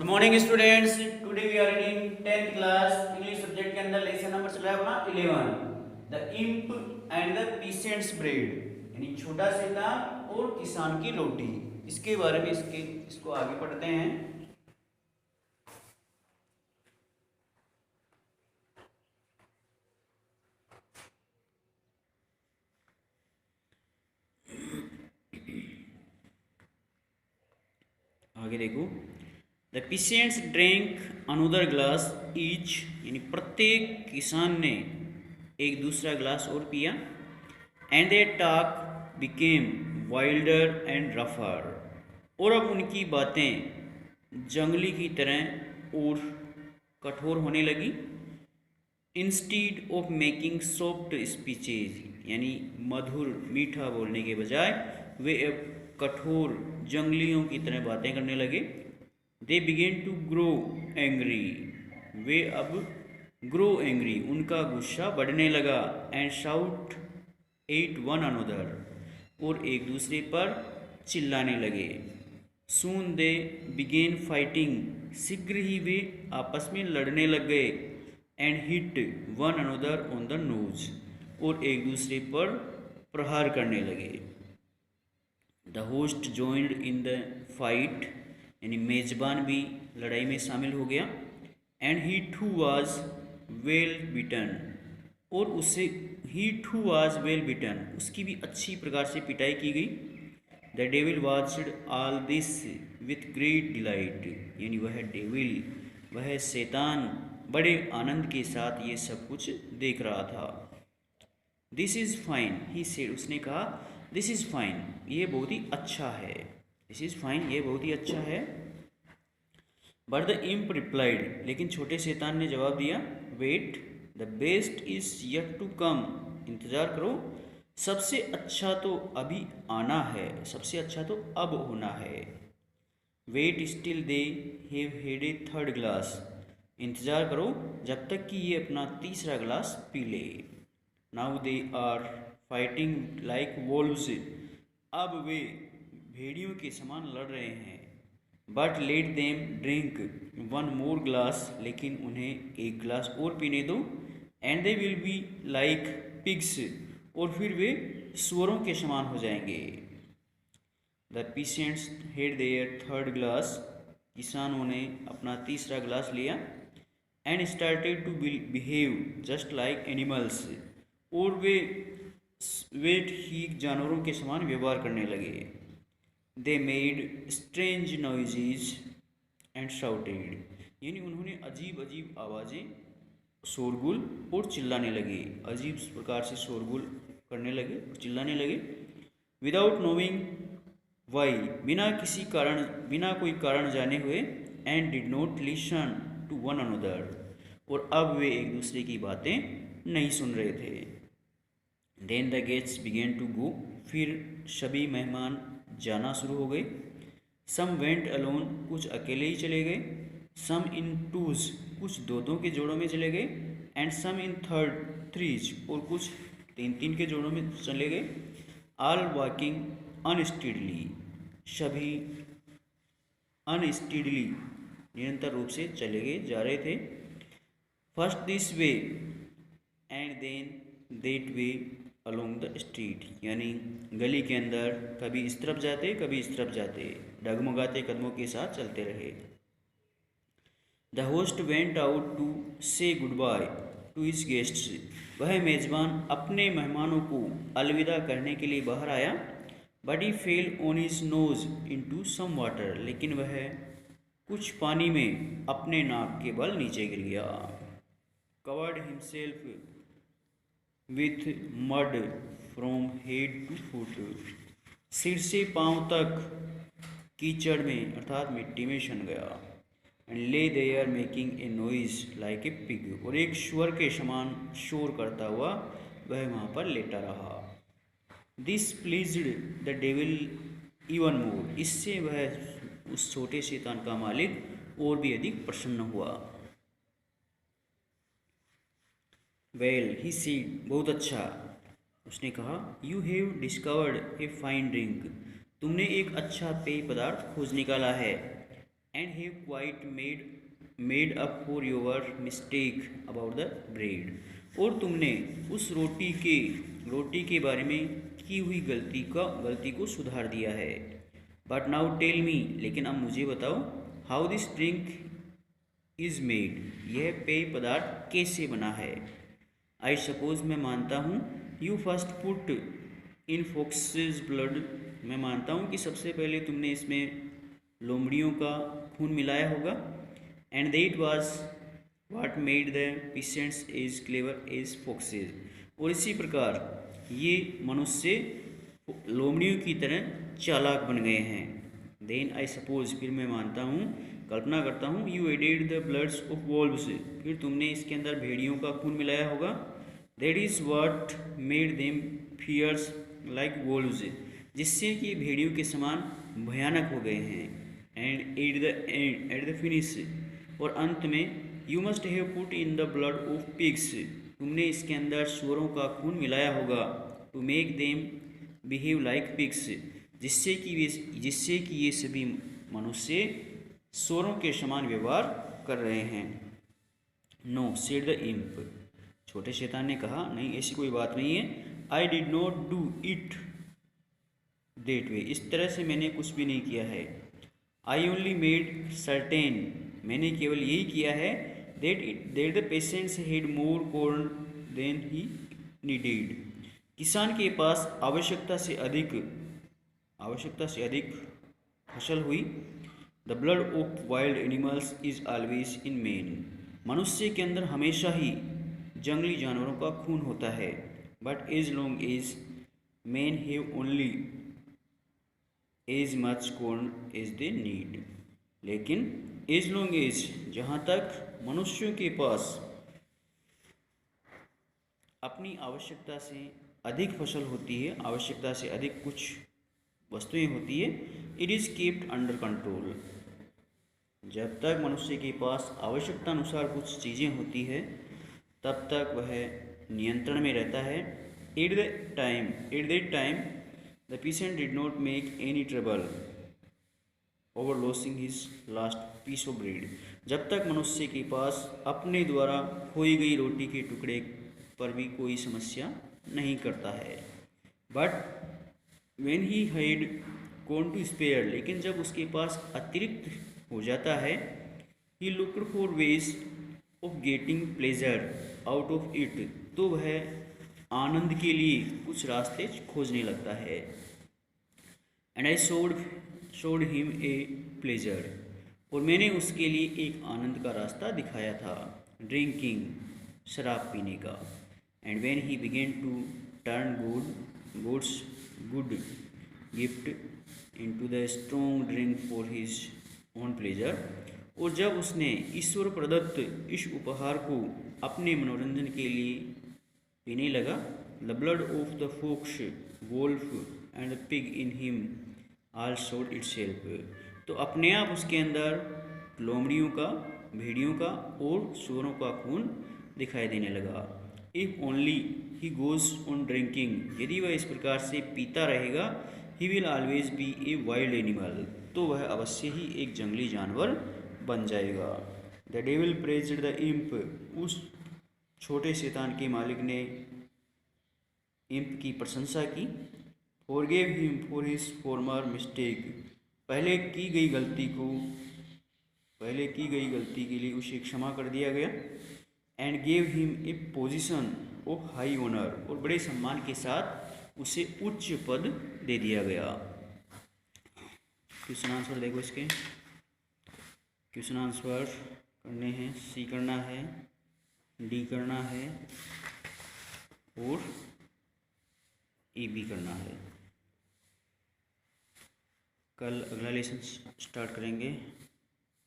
Good morning students. Today we are reading 10th class English subject के अंदर lesson number चल रहा है अपना 11 the imp and the peasants bread, यानी छोटा शैतान और किसान की रोटी। इसके बारे में इसको आगे पढ़ते हैं। आगे देखो, the peasants drink another glass each, यानी प्रत्येक किसान ने एक दूसरा ग्लास और पिया। And they talk became wilder and रफर, और अब उनकी बातें जंगली की तरह और कठोर होने लगी। Instead of making soft speeches, यानी मधुर मीठा बोलने के बजाय वे अब कठोर जंगलियों की तरह बातें करने लगे। दे बिगेन टू ग्रो एंग्री, वे अब ग्रो एंग्री, उनका गुस्सा बढ़ने लगा। And shout at one another, और एक दूसरे पर चिल्लाने लगे। सून दे बिगेन फाइटिंग, शीघ्र ही वे आपस में लड़ने लग गए। And hit one another on the nose, और एक दूसरे पर प्रहार करने लगे। The host joined in the fight, यानी मेजबान भी लड़ाई में शामिल हो गया। And he too was well beaten, और उससे he too was well beaten, उसकी भी अच्छी प्रकार से पिटाई की गई। The devil watched all this with great delight, यानी वह डेविल, वह शैतान बड़े आनंद के साथ ये सब कुछ देख रहा था। This is fine he said, उसने कहा दिस इज़ फाइन, ये बहुत ही अच्छा है। दिस इज़ फाइन, ये बहुत ही अच्छा है। बट द इम्प रिप्लाइड, लेकिन छोटे शैतान ने जवाब दिया, wait the best is yet to come, इंतज़ार करो, सबसे अच्छा तो अभी आना है, सबसे अच्छा तो अब होना है। Wait still they have had a third glass, इंतज़ार करो जब तक कि ये अपना तीसरा ग्लास पी ले। Now they are fighting like wolves, अब वे भेड़ियों के समान लड़ रहे हैं। But let them drink one more glass, लेकिन उन्हें एक ग्लास और पीने दो। And they will be like pigs, और फिर वे सुअरों के समान हो जाएंगे। The peasants had their third glass, किसानों ने अपना तीसरा ग्लास लिया। And started to behave just like animals, और वे ठीक जानवरों के समान व्यवहार करने लगे। They made strange noises and shouted, यानी उन्होंने अजीब अजीब आवाज़ें, शोरगुल और चिल्लाने लगे, अजीब प्रकार से शोरगुल करने लगे और चिल्लाने लगे। विदाउट नोइंग वाई, बिना कोई कारण जाने हुए। And did not listen to one another, और अब वे एक दूसरे की बातें नहीं सुन रहे थे। Then the guests began to go, फिर सभी मेहमान जाना शुरू हो गए। सम वेंट अलोन, कुछ अकेले ही चले गए। सम इन टूज, कुछ दो दो के जोड़ों में चले गए। एंड सम इन थ्रीज, और कुछ तीन तीन के जोड़ों में चले गए। ऑल वॉकिंग अनस्टीडली, सभी अनस्टीडली, निरंतर रूप से चले गए, जा रहे थे। First this way and then that way along the street, यानी गली के अंदर कभी इस तरफ जाते कभी इस तरफ जाते, डगमगाते कदमों के साथ चलते रहे। The host went out to say goodbye to his guests, वह मेज़बान अपने मेहमानों को अलविदा करने के लिए बाहर आया। But he fell on his nose into some water, लेकिन वह कुछ पानी में अपने नाक के बल नीचे गिर गया। Covered himself with mud from head to foot, सिर से पांव तक कीचड़ में अर्थात मिट्टी में सन गया। And lay their making a noise like a pig, और एक शुअर के समान शोर करता हुआ वह वहाँ पर लेटा रहा। This pleased the devil even more, इससे वह उस छोटे शैतान का मालिक और भी अधिक प्रसन्न हुआ। वेल ही सीड, बहुत अच्छा, उसने कहा। You have discovered a fine drink, तुमने एक अच्छा पेय पदार्थ खोज निकाला है। And have quite made up for your mistake about the bread, और तुमने उस रोटी के बारे में की हुई गलती को सुधार दिया है। बट नाउ टेल मी, लेकिन अब मुझे बताओ, how this drink is made, यह पेय पदार्थ कैसे बना है। आई सपोज, मैं मानता हूँ, you first put in foxes blood, मैं मानता हूँ कि सबसे पहले तुमने इसमें लोमड़ियों का खून मिलाया होगा। And that was what made the peasants as clever as foxes, और इसी प्रकार ये मनुष्य लोमड़ियों की तरह चालाक बन गए हैं। देन आई सपोज, फिर मैं मानता हूँ, कल्पना करता हूँ, you added the bloods of wolves, फिर तुमने इसके अंदर भेड़ियों का खून मिलाया होगा। That is what made them fierce like wolves, जिससे कि भेड़ियों के समान भयानक हो गए हैं। एंड एट द फिनिश, और अंत में, you must have put in the blood of pigs, तुमने इसके अंदर सूअरों का खून मिलाया होगा। To make them behave like pigs, जिससे कि ये सभी मनुष्य सूअरों के समान व्यवहार कर रहे हैं। नो सेड द इम्प, छोटे शैतान ने कहा, नहीं, ऐसी कोई बात नहीं है। I did not do it that way, इस तरह से मैंने कुछ भी नहीं किया है। आई ओनली मेड सर्टेन, मैंने केवल यही किया है, that the peasants had more corn than he needed, किसान के पास आवश्यकता से अधिक फसल हुई। The blood of wild animals is always in man, मनुष्य के अंदर हमेशा ही जंगली जानवरों का खून होता है। But as long as man have only as much corn as they need, लेकिन एज लॉन्ग एज, जहाँ तक मनुष्यों के पास अपनी आवश्यकता से अधिक फसल होती है, आवश्यकता से अधिक कुछ वस्तुएं होती है, it is keeped under control, जब तक मनुष्य के पास आवश्यकता अनुसार कुछ चीज़ें होती है तब तक वह नियंत्रण में रहता है। At that time the peasant did not make any trouble over losing his last piece of bread, जब तक मनुष्य के पास अपने द्वारा खोई गई रोटी के टुकड़े पर भी कोई समस्या नहीं करता है। But when he had gone to spare, लेकिन जब उसके पास अतिरिक्त हो जाता है, he looked for ways of getting pleasure out of it, तो वह आनंद के लिए कुछ रास्ते खोजने लगता है। And I showed him a pleasure, और मैंने उसके लिए एक आनंद का रास्ता दिखाया था, ड्रिंकिंग, शराब पीने का। And when he began to turn good gift into the strong drink for his own pleasure, और जब उसने ईश्वर प्रदत्त इस उपहार को अपने मनोरंजन के लिए पीने लगा, the blood of the fox, wolf and the pig in him all showed itself, तो अपने आप उसके अंदर लोमड़ियों का, भेड़ियों का और सूअरों का खून दिखाई देने लगा। If only he goes on drinking, यदि वह इस प्रकार से पीता रहेगा, he will always be a wild animal, तो वह अवश्य ही एक जंगली जानवर बन जाएगा। The devil praised the imp, उस छोटे शैतान के मालिक ने इम्प की प्रशंसा की। Forgive him for his farmer mistake, पहले की गई गलती के लिए उसे क्षमा कर दिया गया। And gave him a position of high honour, और बड़े सम्मान के साथ उसे उच्च पद दे दिया गया। क्वेश्चन आंसर देखो, इसके क्वेश्चन आंसर करने हैं, सी करना है, डी करना है और ई भी करना है। कल अगला लेसन स्टार्ट करेंगे।